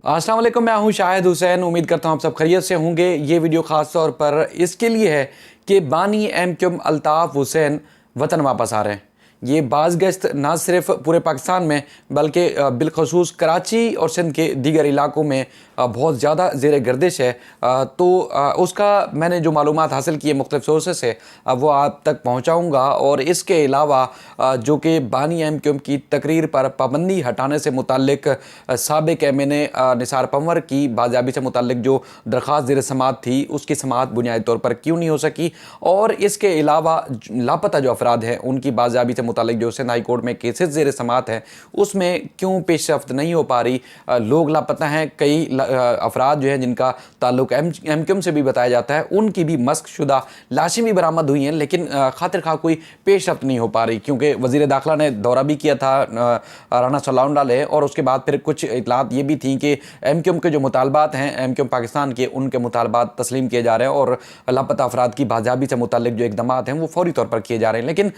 अस्सलाम वालेकुम, मैं हूं शाहिद हुसैन। उम्मीद करता हूं आप सब खैरियत से होंगे। ये वीडियो ख़ास तौर पर इसके लिए है कि बानी एमक्यूएम अल्ताफ़ हुसैन वतन वापस आ रहे हैं। ये बाज़गश्त ना सिर्फ पूरे पाकिस्तान में बल्कि बिलखसूस कराची और सिंध के दीगर इलाकों में बहुत ज़्यादा ज़ेर गर्दिश है। तो उसका मैंने जो मालूमात हासिल की है मुख्तलिफ़ सोर्सेस से वो आप तक पहुँचाऊँगा। और इसके अलावा जो कि बानी एमक्यूएम की तकरीर पर पाबंदी हटाने से मुताल्लिक साबिक़ एमएनए निसार पंवर की बाज़ाबी से मुताल्लिक जो दरख्वास्त ज़ेर समाअत थी उसकी समाअत बुनियादी तौर पर क्यों नहीं हो सकी, और इसके अलावा लापता जो अफराद हैं उनकी बाज़ाबी से मुताल्लिक जो सिंध हाई कोर्ट में केसेस ज़ेर समाअत हैं उसमें क्यों पेशरफ्त नहीं हो पा रही। लोग लापता हैं, कई अफराद जो हैं जिनका ताल्लुक एमक्यूएम से भी बताया जाता है उनकी भी मस्क शुदा लाशें भी बरामद हुई हैं, लेकिन खातिर खा कोई पेशरफ्त नहीं हो पा रही, क्योंकि वज़ीर दाखिला ने दौरा भी किया था राना सलाउन डाले, और उसके बाद फिर कुछ इतलात ये भी थी कि एमक्यूएम के जो मुतालबात हैं एमक्यूएम पाकिस्तान के, उनके मुतालबात तस्लीम किए जा रहे हैं और लापता अफराद की बाज़ाबी से मुताल्लिक जो इक़दाम हैं वो फौरी तौर पर किए जा रहे हैं। लेकिन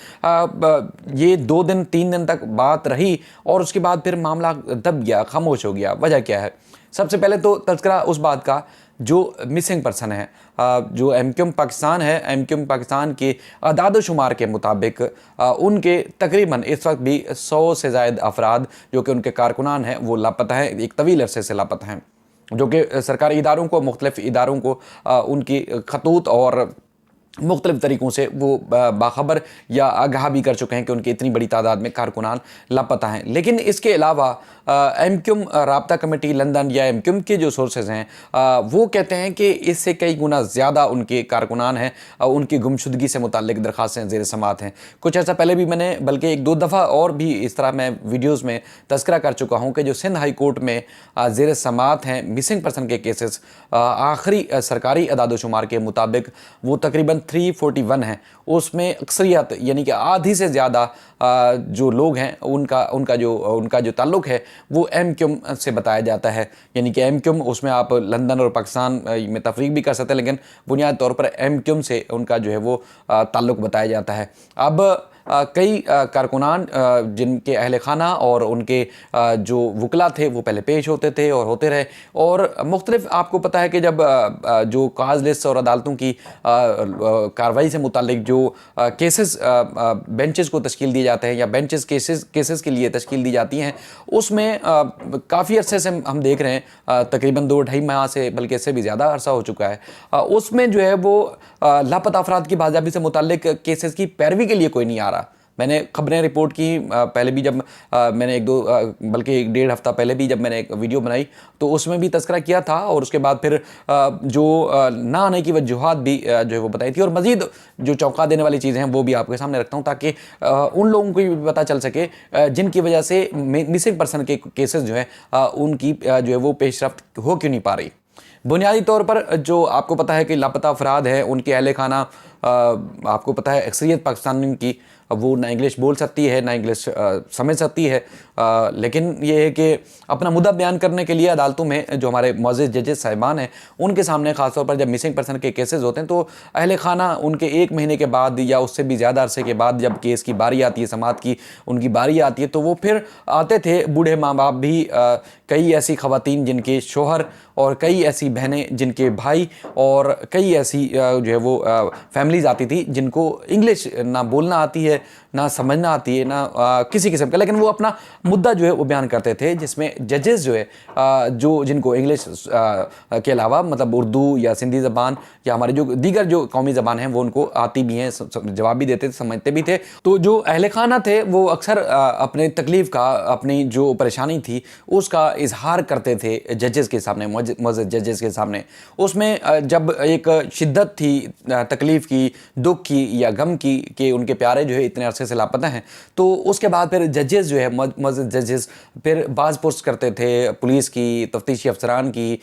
ये 2 दिन 3 दिन तक बात रही और उसके बाद फिर मामला दब गया, खामोश हो गया। वजह क्या है? सबसे पहले तो तज़किरा उस बात का जो मिसिंग पर्सन है। जो एमक्यूएम पाकिस्तान है, एमक्यूएम पाकिस्तान के अदाद शुमार के मुताबिक उनके तकरीबन इस वक्त भी 100 से ज़ायद अफराद जो कि उनके कारकुनान हैं वो लापता हैं, एक तवील अरसे से लापता हैं, जो कि सरकारी इदारों को, मुख्तलिफ़ इदारों को उनकी खतूत और मुख्तलिफ़ तरीक़ों से वो बाखबर या आगाह भी कर चुके हैं कि उनकी इतनी बड़ी तादाद में कारकुनान लापता हैं। लेकिन इसके अलावा एमक्यूएम राब्ता कमेटी लंदन या एमक्यूएम के जो सोर्सेज हैं वो कहते हैं कि इससे कई गुना ज़्यादा उनके कारकुनान हैं, उनकी गुमशुदगी से मुताल्लिक दरख्वास्तें ज़ेर समाअत हैं। कुछ ऐसा पहले भी मैंने बल्कि 1-2 दफ़ा और भी इस तरह मैं वीडियोज़ में तज़किरा कर चुका हूँ कि जो सिंध हाई कोर्ट में ज़ेर समाअत हैं मिसिंग पर्सन के केसेस, आखिरी सरकारी अदाद शुमार के मुताबिक वो तकरीबन 341 हैं। उसमें अक्सरियत यानी कि आधी से ज़्यादा जो लोग हैं उनका जो ताल्लुक़ है वो एमक्यूएम से बताया जाता है। यानी कि एमक्यूएम, उसमें आप लंदन और पाकिस्तान में तफरीक भी कर सकते हैं, लेकिन बुनियादी तौर पर एमक्यूएम से उनका जो है वो ताल्लुक़ बताया जाता है। अब कई कारकुनान जिनके अहल खाना और उनके जो वकला थे वो पहले पेश होते थे और होते रहे, और मुख्तलिफ आपको पता है कि जब जो काज लिस्ट और अदालतों की कार्रवाई से मुताल्लिक जो केसेस बेंचेस को तश्कील दिए जाते हैं या बेंचेस केसेस के लिए तश्कील दी जाती हैं, उसमें काफ़ी अरसे से हम देख रहे हैं, तकरीबन 2-2.5 माह से, बल्कि इससे भी ज़्यादा अरसा हो चुका है, उसमें जो है वो लापता अफराद की बाज़ाबी से मुताल्लिक केसेस की पैरवी के लिए कोई नहीं आ रहा। मैंने खबरें रिपोर्ट की पहले भी, जब मैंने 1-2 बल्कि 1-1.5 हफ्ता पहले भी जब मैंने एक वीडियो बनाई तो उसमें भी तज़किरा किया था, और उसके बाद फिर जो ना आने की वजूहात भी जो है वो बताई थी, और मज़ीद जो चौंका देने वाली चीज़ें हैं वो भी आपके सामने रखता हूँ ताकि उन लोगों को भी पता चल सके जिनकी वजह से मिसिंग पर्सन के केसेस जो है उनकी जो है वो पेशरफ्त हो क्यों नहीं पा रही। बुनियादी तौर पर जो आपको पता है कि लापता अफराद हैं उनके अहल खाना, आपको पता है अक्सरियत पाकिस्तानी की वो ना इंग्लिश बोल सकती है ना इंग्लिश समझ सकती है, लेकिन ये है कि अपना मुद्दा बयान करने के लिए अदालतों में जो हमारे मुअज़्ज़िज़ जजेस साहिबान हैं उनके सामने ख़ासतौर पर जब मिसिंग पर्सन के केसेस होते हैं तो अहल खाना उनके 1 महीने के बाद या उससे भी ज़्यादा अरसे के बाद जब केस की बारी आती है, समाअत की उनकी बारी आती है, तो वो फिर आते थे। बूढ़े माँ बाप भी, कई ऐसी ख़वातीन जिनके शोहर, और कई ऐसी बहनें जिनके भाई, और कई ऐसी जो है वो फैमिलीज़ आती थी जिनको इंग्लिश ना बोलना आती है, ना समझना आती है, ना किसी किस्म का, लेकिन वो अपना मुद्दा जो है वो बयान करते थे, जिसमें जजेस जो है जो जिनको इंग्लिश के अलावा मतलब उर्दू या सिंधी ज़बान या हमारे जो दीगर जो कौमी ज़बान हैं वो उनको आती भी हैं, जवाब भी देते थे, समझते भी थे। तो जो अहल खाना थे वो अक्सर अपने तकलीफ़ का, अपनी जो परेशानी थी उसका इजहार करते थे जजेस के सामने, मुअज़्ज़िज़ जजेस के सामने। उसमें जब एक शिद्दत थी तकलीफ़ की, दुख की या गम की कि उनके प्यारे जो है इतने अरसे से लापता हैं, तो उसके बाद फिर जजेस जो है मुअज़्ज़िज़ जजेस फिर बाज़ पुरस करते थे पुलिस की, तफ्तीशी अफसरान की,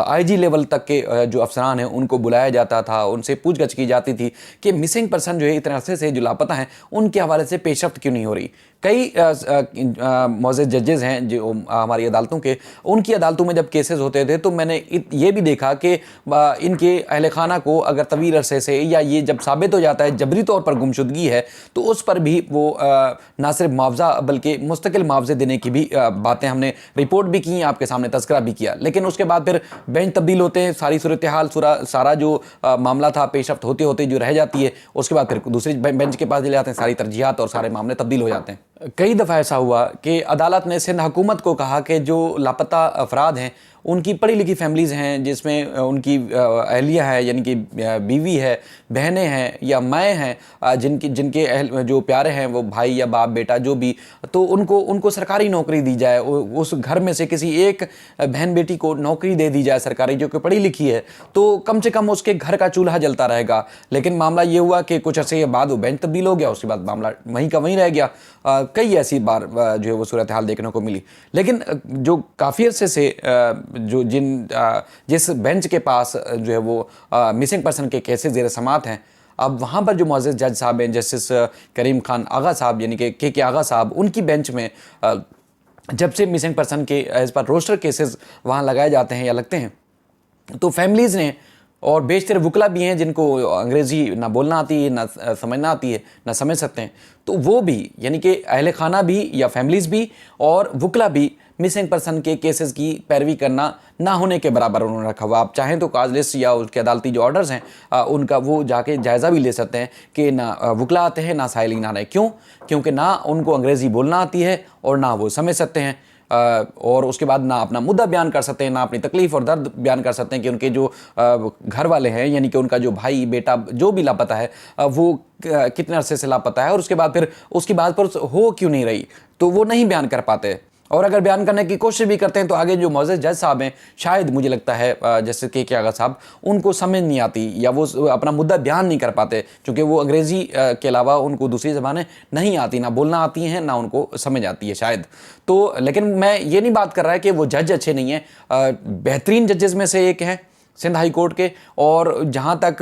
IG लेवल तक के जो अफसरान हैं उनको बुलाया जाता था, उनसे पूछगछ की जाती थी कि मिसिंग पर्सन जो है इतने अरसे से जो लापता हैं उनके हवाले से पेशरफ्त क्यों नहीं हो रही। कई मुअज़्ज़िज़ जजेस हैं जो हमारी अदालतों के, उनकी अदालतों में जब केसेस होते थे तो मैंने ये भी देखा कि इनके अहल खाना को अगर तवील अरसे से या ये जब साबित हो जाता है जबरी तौर पर गुमशुदगी है तो उस पर भी वो ना सिर्फ मुआवजा बल्कि मुस्तकिल मुआवजे देने की भी बातें हमने रिपोर्ट भी की, आपके सामने तस्करा भी किया। लेकिन उसके बाद फिर बेंच तब्दील होते हैं, सारी सूरत हाल सारा जो मामला था पेशरफ्त होते होते जो रह जाती है, उसके बाद फिर दूसरी बेंच के पास ले जाते हैं, सारी तरजीहात और सारे मामले तब्दील हो जाते हैं। कई दफ़ा ऐसा हुआ कि अदालत ने सिंध हुकूमत को कहा कि जो लापता अफराद हैं उनकी पढ़ी लिखी फैमिलीज़ हैं, जिसमें उनकी अहलिया है यानी कि बीवी है, बहनें हैं या माएँ हैं, जिनके जो प्यारे हैं वो भाई या बाप बेटा जो भी, तो उनको सरकारी नौकरी दी जाए। उस घर में से किसी एक बहन बेटी को नौकरी दे दी जाए सरकारी, जो कि पढ़ी लिखी है, तो कम से कम उसके घर का चूल्हा जलता रहेगा। लेकिन मामला ये हुआ कि कुछ अर्से के बाद वो बेंच तब्दील हो गया, उसके बाद मामला वहीं का वहीं रह गया। कई ऐसी बार जो है वो सूरत हाल देखने को मिली। लेकिन जो काफ़ी अर्से से जिस बेंच के पास जो है वो मिसिंग पर्सन के केसेस ज़ेर समात हैं, अब वहाँ पर जो मुअज़्ज़ज़ जज साहब हैं, जस्टिस करीम खान आगा साहब यानी कि के आगा साहब, उनकी बेंच में जब से मिसिंग पर्सन के एज पर रोस्टर केसेस वहाँ लगाए जाते हैं या लगते हैं, तो फैमिलीज़ ने और बेशतर वकला भी हैं जिनको अंग्रेज़ी ना बोलना आती है, ना समझना आती है, ना समझ सकते हैं, तो वो भी यानी कि अहले खाना भी या फैमिलीज़ भी और वकला भी मिसिंग पर्सन के केसेस की पैरवी करना ना होने के बराबर उन्होंने रखा हुआ। आप चाहें तो काज लिस्ट या उसके अदालती जो ऑर्डर्स हैं उनका वो जाके जायज़ा भी ले सकते हैं कि ना वकला आते हैं ना साइलिन आ रहे हैं। क्यों? क्योंकि ना उनको अंग्रेज़ी बोलना आती है और ना वो समझ सकते हैं, और उसके बाद ना अपना मुद्दा बयान कर सकते हैं, ना अपनी तकलीफ़ और दर्द बयान कर सकते हैं कि उनके जो घर वाले हैं यानी कि उनका जो भाई बेटा जो भी लापता है वो कितने अरसे से लापता है, और उसके बाद फिर उसकी बात पर हो क्यों नहीं रही, तो वो नहीं बयान कर पाते। और अगर बयान करने की कोशिश भी करते हैं तो आगे जो मुअज़्ज़ज़ जज साहब हैं, शायद मुझे लगता है जैसे के आगा साहब, उनको समझ नहीं आती या वो अपना मुद्दा बयान नहीं कर पाते, क्योंकि वो अंग्रेज़ी के अलावा उनको दूसरी ज़बानें नहीं आती, ना बोलना आती हैं ना उनको समझ आती है शायद। तो लेकिन मैं ये नहीं बात कर रहा है कि वो जज अच्छे नहीं हैं, बेहतरीन जजेस में से एक हैं सिंध हाई कोर्ट के। और जहाँ तक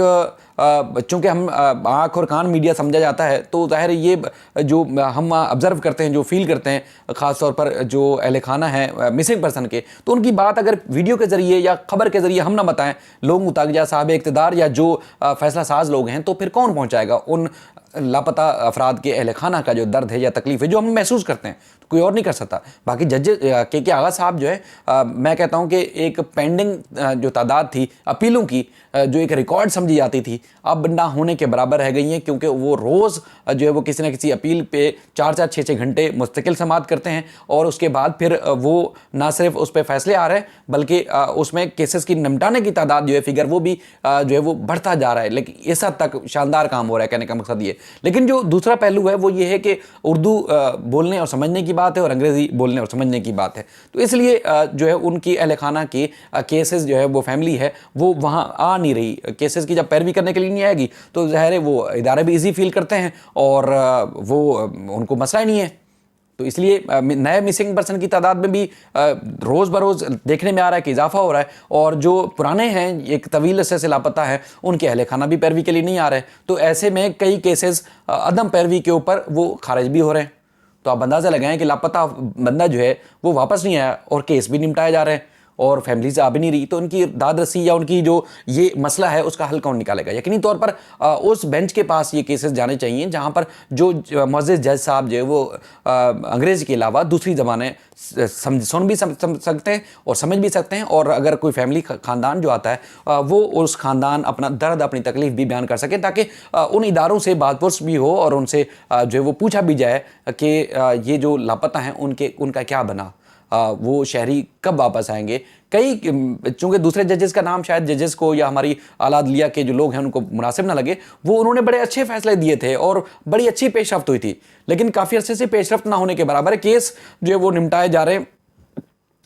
चूँकि हम आँख और कान मीडिया समझा जाता है, तो ज़ाहिर ये जो हम ऑब्ज़र्व करते हैं, जो फील करते हैं, ख़ास तौर पर जो अहले खाना है मिसिंग पर्सन के, तो उनकी बात अगर वीडियो के ज़रिए या ख़बर के ज़रिए हम ना बताएं लोग मुताबिक या साहब इक़्तिदार या जो फ़ैसला साज लोग हैं, तो फिर कौन पहुँचाएगा उन लापता अफराद के अहले खाना का जो दर्द है या तकलीफ़ है जो हम महसूस करते हैं, तो कोई और नहीं कर सकता। बाकी जज के आगा साहब जो है मैं कहता हूँ कि एक पेंडिंग जो तादाद थी अपीलों की, जो एक रिकॉर्ड समझी जाती थी, अब ना होने के बराबर रह गई हैं, क्योंकि वो रोज़ जो है वो किसी न किसी अपील पे 4-4, 6-6 घंटे मुस्तकिल समाअत करते हैं, और उसके बाद फिर वो ना सिर्फ उस पर फैसले आ रहे हैं बल्कि उसमें केसेस की निपटाने की तादाद जो है फिगर वो भी जो है वो बढ़ता जा रहा है। लेकिन इस हद तक शानदार काम हो रहा है, कहने का मकसद ये। लेकिन जो दूसरा पहलू है वो ये है कि उर्दू बोलने और समझने की बात है और अंग्रेज़ी बोलने और समझने की बात है, तो इसलिए जो है उनकी अहले खाना की केसेस जो है वो फैमिली है वो वहाँ आ नहीं रही। केसेस की जब पैरवी करने के लिए नहीं आएगी तो ज़ाहिर है वो इदारे भी इजी फील करते हैं और वो उनको मसला ही नहीं है। तो इसलिए नए मिसिंग पर्सन की तादाद में भी रोज़ बरोज़ देखने में आ रहा है कि इजाफा हो रहा है, और जो पुराने हैं एक तवील अरसे से लापता है उनके अहले खाना भी पैरवी के लिए नहीं आ रहे, तो ऐसे में कई केसेस अदम पैरवी के ऊपर वो खारिज भी हो रहे हैं। तो आप अंदाज़ा लगाएं कि लापता बंदा जो है वो वापस नहीं आया और केस भी निपटाए जा रहे हैं और फैमिली से आ भी नहीं रही, तो उनकी दाद रसी या उनकी जो ये मसला है उसका हल कौन निकालेगा। यकीनी तौर पर उस बेंच के पास ये केसेस जाने चाहिए जहाँ पर जो मुअज़्ज़ज़ जज साहब जो है वो अंग्रेज़ी के अलावा दूसरी ज़बानें सुन भी सकते हैं और समझ भी सकते हैं, और अगर कोई फैमिली ख़ानदान जो आता है वो उस ख़ानदान अपना दर्द अपनी तकलीफ़ भी बयान कर सके, ताकि उन इदारों से बातपुरस भी हो और उनसे जो है वो पूछा भी जाए कि ये जो लापता हैं उनका क्या बना, वो शहरी कब वापस आएंगे। कई चूँकि दूसरे जजेस का नाम शायद जजेस को या हमारी आला अदलिया के जो लोग हैं उनको मुनासिब ना लगे, वो उन्होंने बड़े अच्छे फैसले दिए थे और बड़ी अच्छी पेशरफ्त हुई थी, लेकिन काफ़ी अर्से से पेशरफ्त ना होने के बराबर है। केस जो है वो निपटाए जा रहे हैं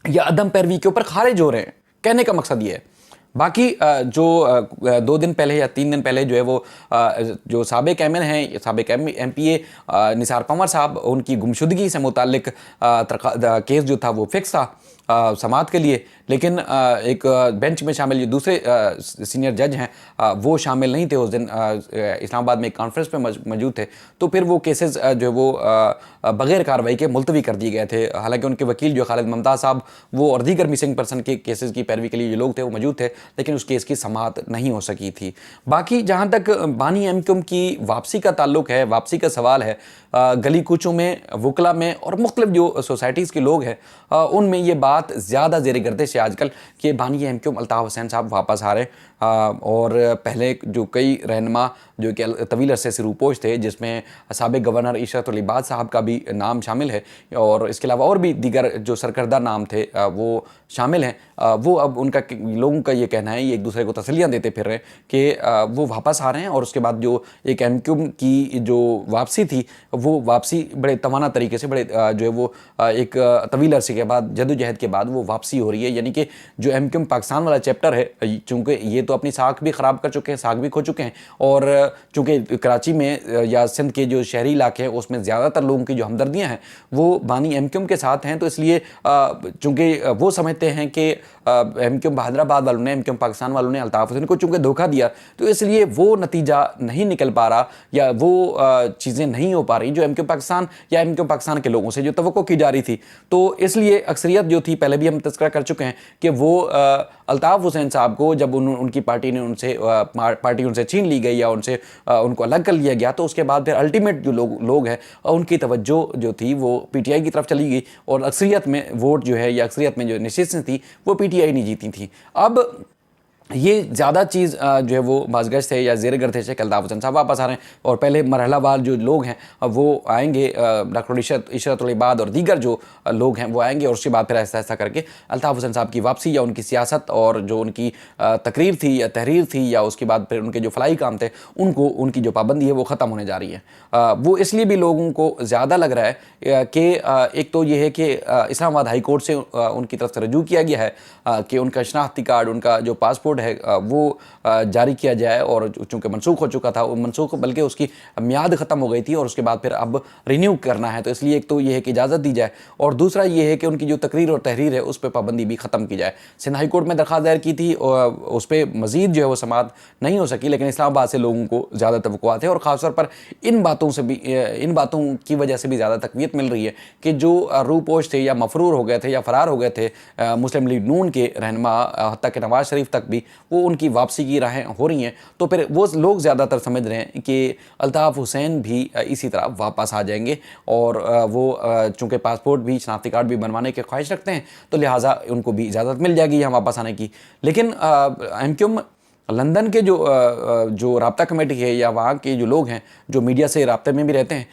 या अदम पैरवी के ऊपर खारिज हो रहे हैं, कहने का मकसद ये है। बाकी जो 2 दिन पहले या 3 दिन पहले जो है वो जो साबिक एमएन हैं, साबिक एमपीए निसार पंवर साहब, उनकी गुमशुदगी से मुताल्लिक केस जो था वो फिक्स था समाअत के लिए, लेकिन एक बेंच में शामिल जो दूसरे सीनियर जज हैं वो शामिल नहीं थे उस दिन, इस्लामाबाद में एक कॉन्फ्रेंस पे मौजूद थे, तो फिर वो केसेस जो है वो बग़ैर कार्रवाई के मुलतवी कर दिए गए थे। हालांकि उनके वकील जो खालिद मुमताज़ साहब वो और दीगर मिसिंग पर्सन के केसेस की पैरवी के लिए जो लोग थे वो मौजूद थे, लेकिन उस केस की समाअत नहीं हो सकी थी। बाकी जहाँ तक बानी एमक्यूम की वापसी का ताल्लुक है, वापसी का सवाल है, गली कूचों में, वकला में और मुख्तलिफ जो सोसाइटीज़ के लोग हैं उनमें ये बात ज़्यादा ज़ेर गर्दिश है आजकल कि बानी एमक्यूम अल्ताफ़ हुसैन साहब वापस आ रहे हैं। और पहले जो कई रहनुमा जो कि तवील अरसे से रूपोश थे, जिसमें साबिक़ गवर्नर इशरत उल इबाद साहब का भी नाम शामिल है और इसके अलावा और भी दीगर जो सरकर्दा नाम थे वो शामिल हैं, वो अब उनका लोगों का ये कहना है, ये एक दूसरे को तसल्लियाँ देते फिर रहे हैं कि वो वापस आ रहे हैं। और उसके बाद जो एक एमक्यूम की जो वापसी थी वो वापसी बड़े तवाना तरीके से, बड़े जो है वो एक तवील अरसे के बाद, जदोजहद के बाद वो वापसी हो रही है। यानी कि जो एमक्यूम पाकिस्तान वाला चैप्टर है, चूँकि ये तो अपनी साख भी ख़राब कर चुके हैं, साख भी खो चुके हैं, और चूँकि कराची में या सिंध के जो शहरी इलाके हैं उसमें ज़्यादातर लोगों की जो हमदर्दियाँ हैं वो बानी एमक्यूम के साथ हैं। तो इसलिए चूँकि वो समझते हैं कि एमक्यूम हैदराबाद वालों ने, एमक्यूम पाकिस्तान वालों ने अल्ताफ़ हुसैन को चूँकि धोखा दिया, तो इसलिए वो नतीजा नहीं निकल पा रहा या वो चीज़ें नहीं हो पा रही जो एमक्यूम पाकिस्तान या एमक्यूम पाकिस्तान के लोगों से जो तवक्को की जा रही थी। तो इसलिए अक्सरियत जो थी, पहले भी हम तज़किरा कर चुके हैं कि वो अल्ताफ़ हुसैन साहब को जब उनकी पार्टी ने पार्टी उनसे छीन ली गई या उनको अलग कर लिया गया, तो उसके बाद फिर अल्टीमेट जो लोग हैं उनकी तवज्जो जो थी वो पीटीआई की तरफ चली गई और अक्सरियत में वोट जो है या अक्सरियत में जो नशिस्तें थी वो पीटीआई नहीं जीती थी। अब ये ज़्यादा चीज़ जो है वो बाज़गश्त है या ज़ेर गर्दिश है कि अल्ताफ़ हुसैन साहब वापस आ रहे हैं और पहले मरहलावार जो लोग हैं वो आएंगे, डॉक्टर इशरत उल इबाद और दीगर जो लोग हैं वो आएंगे और उसके बाद फिर ऐसा ऐसा करके अल्ताफ़ हुसैन साहब की वापसी या उनकी सियासत और जो उनकी तकरीर थी या तहरीर थी या उसके बाद फिर उनके जो फलाई काम थे उनकी जो पाबंदी है वो ख़त्म होने जा रही है। वो इसलिए भी लोगों को ज़्यादा लग रहा है कि एक तो ये है कि इस्लामाबाद हाई कोर्ट से उनकी तरफ से रजू किया गया है कि उनका शनाख्ती कार्ड, उनका जो पासपोर्ट है वो जारी किया जाए, और चूंकि मनसूख हो चुका था, मनसूख बल्कि उसकी म्याद ख़त्म हो गई थी और उसके बाद फिर अब रिन्यू करना है। तो इसलिए एक तो ये है कि इजाज़त दी जाए और दूसरा ये है कि उनकी जो तकरीर और तहरीर है उस पर पाबंदी भी ख़त्म की जाए। सिंध हाई कोर्ट में दरख्वास्त दायर की थी और उस पर मज़ीद जो है वो समाअत नहीं हो सकी, लेकिन इस्लामाबाद से लोगों को ज़्यादा तवक्कुआत है और ख़ासतौर पर इन बातों की वजह से भी ज़्यादा तक़वियत मिल रही है कि जो रूपोश थे या मफरूर हो गए थे या फ़रार हो गए थे मुस्लिम लीग नून के रहनुमा, हत्ता कि नवाज़ शरीफ तक भी वो उनकी वापसी की राहें हो रही हैं। तो फिर वो लोग ज़्यादातर समझ रहे हैं कि अल्ताफ़ हुसैन भी इसी तरह वापस आ जाएंगे और वो चूँकि पासपोर्ट भी, शनाख्ती कार्ड भी बनवाने की ख्वाहिश रखते हैं, तो लिहाजा उनको भी इजाज़त मिल जाएगी यहाँ वापस आने की। लेकिन एमक्यूम लंदन के जो राब्ता कमेटी है या वहाँ के जो लोग हैं जो मीडिया से राब्ते में भी रहते हैं,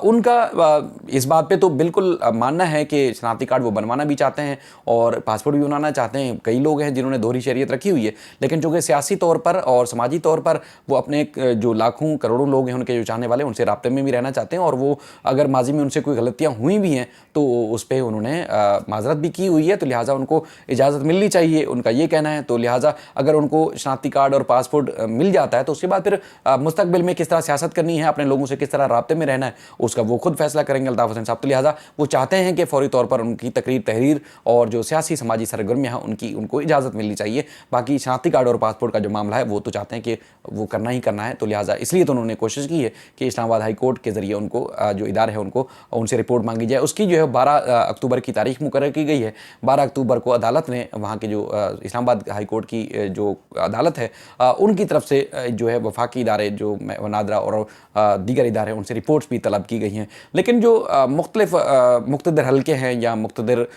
उनका इस बात पे तो बिल्कुल मानना है कि शनाख्ती कार्ड वो बनवाना भी चाहते हैं और पासपोर्ट भी बनाना चाहते हैं। कई लोग हैं जिन्होंने दोहरी शरीयत रखी हुई है, लेकिन चूँकि सियासी तौर पर और समाजी तौर पर वो अपने जो लाखों करोड़ों लोग हैं उनके जो चाहने वाले, उनसे राब्ते में भी रहना चाहते हैं और वो अगर माजी में उनसे कोई गलतियाँ हुई भी हैं तो उस पर उन्होंने माजरत भी की हुई है, तो लिहाजा उनको इजाज़त मिलनी चाहिए, उनका ये कहना है। तो लिहाजा अगर उनको शनाख्ती कार्ड और पासपोर्ट मिल जाता है तो उसके बाद फिर मुस्तकबिल में किस तरह सियासत करनी है, अपने लोगों से किस तरह राब्ते में रहना है, उसका वो खुद फैसला करेंगे अल्ताफ़ हुसैन साहब। तो लिहाजा वो चाहते हैं कि फौरी तौर पर उनकी तकरीर, तहरीर और जो सियासी समाजी सरगर्मियाँ हैं उनको इजाज़त मिलनी चाहिए। बाकी शनाख्ती कार्ड और पासपोर्ट का जो मामला है वो तो चाहते हैं कि वो करना ही करना है, तो लिहाजा इसलिए तो उन्होंने कोशिश की है कि इस्लामाबाद हाई कोर्ट के ज़रिए उनको जो इदारे हैं उनसे रिपोर्ट मांगी जाए। उसकी जो है 12 अक्टूबर की तारीख मुकर्रर की गई है। 12 अक्टूबर को अदालत ने, वहाँ के जो इस्लामाबाद हाई कोर्ट की जो अदालत है उनकी तरफ से जो है वफाकी इदारे जो नादरा और दीगर इदारे हैं उनसे रिपोर्ट्स भी तलब की गई हैं। लेकिन जो मुख्तदर हल्के हैं या मुख्तदर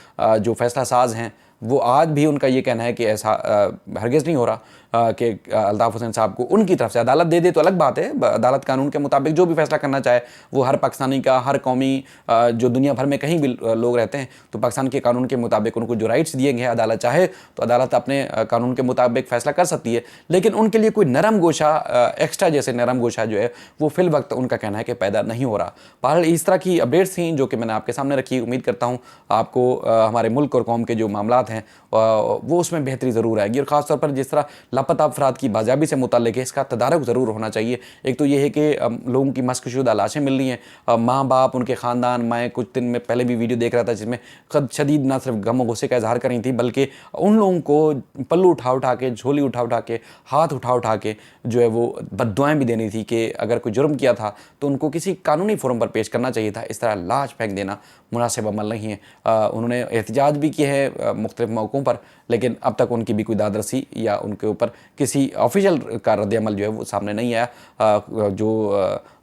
जो फैसला साज हैं वो आज भी उनका ये कहना है कि ऐसा हरगिज़ नहीं हो रहा कि अल्ताफ़ हुसैन साहब को उनकी तरफ से अदालत दे दे तो अलग बात है। अदालत कानून के मुताबिक जो भी फैसला करना चाहे वो हर पाकिस्तानी का, हर कौमी जो दुनिया भर में कहीं भी लोग रहते हैं तो पाकिस्तान के कानून के मुताबिक उनको जो राइट्स दिए गए हैं, अदालत चाहे तो अदालत अपने कानून के मुताबिक फ़ैसला कर सकती है। लेकिन उनके लिए कोई नरम गोशा, एक्स्ट्रा जैसे नरम गोशा जो है वो फिल वक्त उनका कहना है कि पैदा नहीं हो रहा। बहरहाल इस तरह की अपडेट्स थी जो कि मैंने आपके सामने रखी। उम्मीद करता हूँ आपको हमारे मुल्क और कौम के जो मामलात हैं वो उसमें बेहतरी ज़रूर आएगी और ख़ासतौर पर जिस तरह लापता अफराद की बाजियाबी से मुताल्लिक़ है इसका तदारुक ज़रूर होना चाहिए। एक तो ये है कि लोगों की मस्कशुदा लाशें मिल रही हैं, माँ बाप, उनके ख़ानदान। मैं कुछ दिन में पहले भी वीडियो देख रहा था जिसमें ख़द शदीद ना सिर्फ गम और गुस्से का इजहार कर रही थी बल्कि उन लोगों को पल्लू उठा के, झोली उठा के, हाथ उठा के जो है वो बद्दुआएँ भी देनी थी कि अगर कोई जुर्म किया था तो उनको किसी कानूनी फोरम पर पेश करना चाहिए था। इस तरह लाश फेंक देना मुनासिब अमल नहीं है। उन्होंने एहतजाज भी किए हैं, मुख्तलिफ मौक़ों पर, लेकिन अब तक उनकी भी कोई दादरसी या उनके ऊपर किसी ऑफिशियल का रद्द-ए-अमल जो है वो सामने नहीं आया।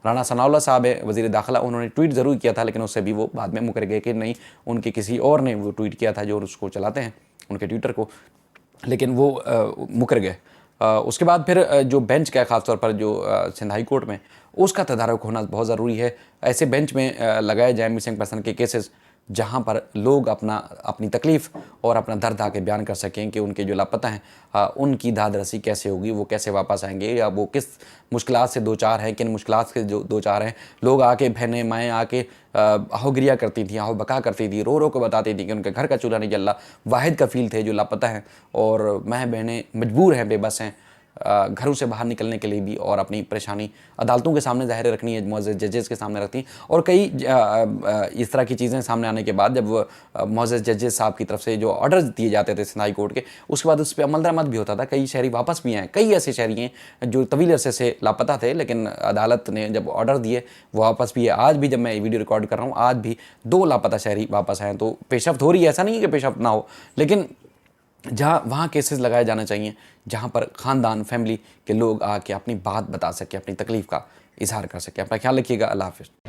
राना सनाउल्लाह साहब है वज़ीर दाखिला, उन्होंने ट्वीट ज़रूर किया था, लेकिन उससे भी वो बाद में मुकर गए कि नहीं, उनके किसी और ने वो ट्वीट किया था जो उसको चलाते हैं उनके ट्विटर को, लेकिन वो मुकर गए। उसके बाद फिर जो बेंच का ख़ास तौर पर जो सिंध हाई कोर्ट में, उसका तदारुक होना बहुत ज़रूरी है। ऐसे बेंच में लगाए जाए मिसिंग पर्सन के केसेस जहाँ पर लोग अपनी तकलीफ़ और अपना दर्द आके बयान कर सकें कि उनके जो लापता हैं उनकी दाद-रसी कैसे होगी, वो कैसे वापस आएंगे, या वो किस मुश्किलात से दो चार हैं, किन मुश्किलात से जो दो चार हैं। लोग आके, बहनें माएँ आके आहोगिरिया करती थी, आहो बका करती थी, रो रो के बताती थी कि उनके घर का चूल्हा नहीं जल रहा। वाहिद कफ़ील थे जो लापता हैं, और माँ बहनें मजबूर हैं, बेबस हैं घरों से बाहर निकलने के लिए भी, और अपनी परेशानी अदालतों के सामने ज़ाहिर रखनी है, मुअज़्ज़ज़ जजेस के सामने रखती हैं। और कई इस तरह की चीज़ें सामने आने के बाद जब मुअज़्ज़ज़ जजेस साहब की तरफ से जो ऑर्डर्स दिए जाते थे सिंध हाई कोर्ट के, उसके बाद उस पर अमल दरामद भी होता था। कई शहरी वापस भी आए, कई ऐसे शहरी हैं जो तवील अरसे से लापता थे, लेकिन अदालत ने जब ऑर्डर दिए वो वापस भी है। आज भी जब मैं वीडियो रिकॉर्ड कर रहा हूँ, आज भी 2 लापता शहरी वापस आए। तो पेशरफ्त हो रही है, ऐसा नहीं है कि पेशरफ्त ना हो, लेकिन जहाँ वहाँ केसेस लगाए जाने चाहिए जहाँ पर ख़ानदान, फैमिली के लोग आके अपनी बात बता सकें, अपनी तकलीफ़ का इज़हार कर सकें। अपना ख्याल रखिएगा। अल्लाह हाफ़िज़।